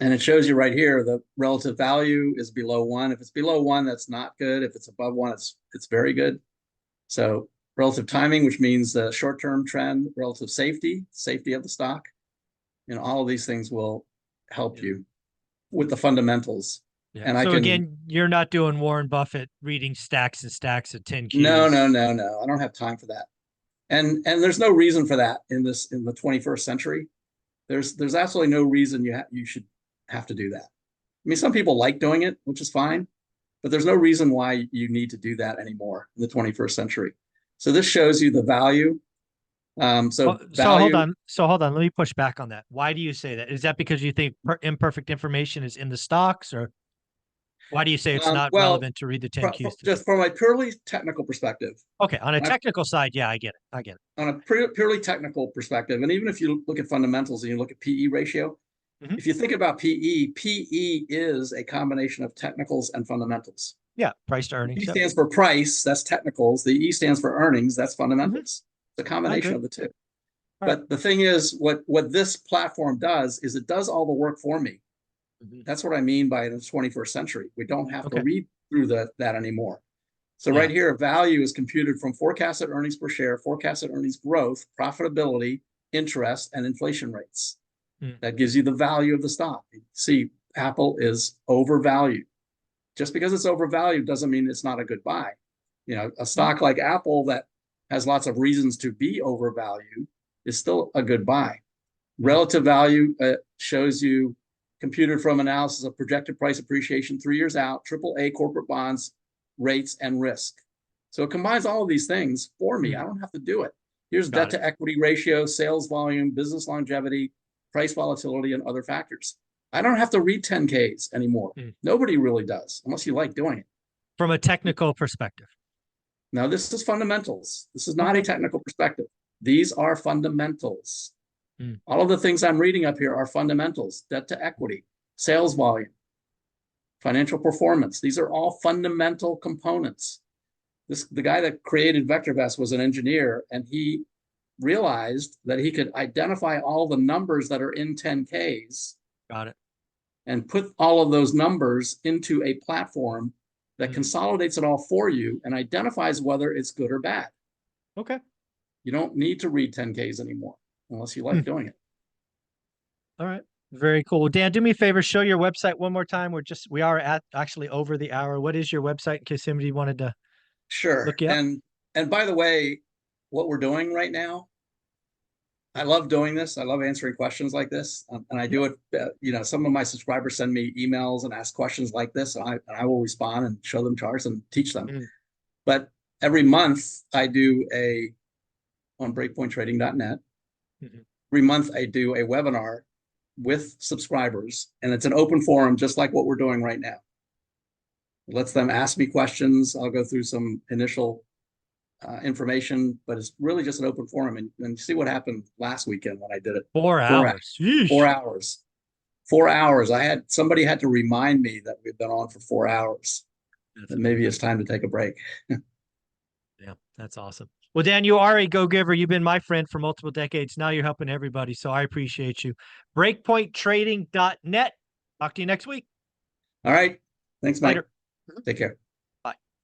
And it shows you right here, the relative value is below 1. If it's below 1, that's not good. If it's above 1, it's very good. So relative timing, which means the short-term trend, relative safety of the stock, and all of these things will help you with the fundamentals. Yeah. And so again, you're not doing Warren Buffett reading stacks and stacks of 10Qs. No. I don't have time for that. And there's no reason for that in the 21st century. There's absolutely no reason you should have to do that. I mean, some people like doing it, which is fine, but there's no reason why you need to do that anymore in the 21st century. So this shows you the value. So hold on. Let me push back on that. Why do you say that? Is that because you think imperfect information is in the stocks, or why do you say it's not relevant to read the 10Qs? Just from a purely technical perspective. Okay, on a technical side, yeah, I get it. On a purely technical perspective, and even if you look at fundamentals and you look at PE ratio, if you think about PE is a combination of technicals and fundamentals. Yeah, price to earnings. P stands for price, that's technicals. The E stands for earnings, that's fundamentals. It's a combination of the two. But the thing is, what this platform does is it does all the work for me. That's what I mean by the 21st century. We don't have to read through that anymore. So right here, value is computed from forecasted earnings per share, forecasted earnings growth, profitability, interest, and inflation rates. That gives you the value of the stock. See, Apple is overvalued. Just because it's overvalued doesn't mean it's not a good buy. You know, a stock like Apple that has lots of reasons to be overvalued is still a good buy. Relative value shows you computed from analysis of projected price appreciation 3 years out, AAA corporate bonds, rates, and risk. So it combines all of these things for me. I don't have to do it. Here's debt to equity ratio, sales volume, business longevity, price volatility, and other factors. I don't have to read 10Ks anymore. Nobody really does, unless you like doing it. From a technical perspective. Now, this is fundamentals. This is not a technical perspective. These are fundamentals. All of the things I'm reading up here are fundamentals. Debt to equity, sales volume, financial performance. These are all fundamental components. The guy that created VectorVest was an engineer, and he realized that he could identify all the numbers that are in 10Ks. Got it. And put all of those numbers into a platform that consolidates it all for you and identifies whether it's good or bad. Okay. You don't need to read 10Ks anymore unless you like doing it. All right. Very cool. Dan, do me a favor, show your website one more time. We are at actually over the hour. What is your website in case somebody wanted to Sure. look you up? And by the way, what we're doing right now, I love doing this. I love answering questions like this. And I do it, some of my subscribers send me emails and ask questions like this. And I will respond and show them charts and teach them. But every month I do on breakpointtrading.net. Every month I do a webinar with subscribers, and it's an open forum, just like what we're doing right now. It lets them ask me questions. I'll go through some initial information, but it's really just an open forum. And see what happened last weekend when I did it. 4 hours. 4 hours. 4 hours. Somebody had to remind me that we've been on for 4 hours. And maybe it's time to take a break. Yeah, that's awesome. Well, Dan, you are a go-giver. You've been my friend for multiple decades. Now you're helping everybody, so I appreciate you. Breakpointtrading.net. Talk to you next week. All right. Thanks, Mike. Later. Take care.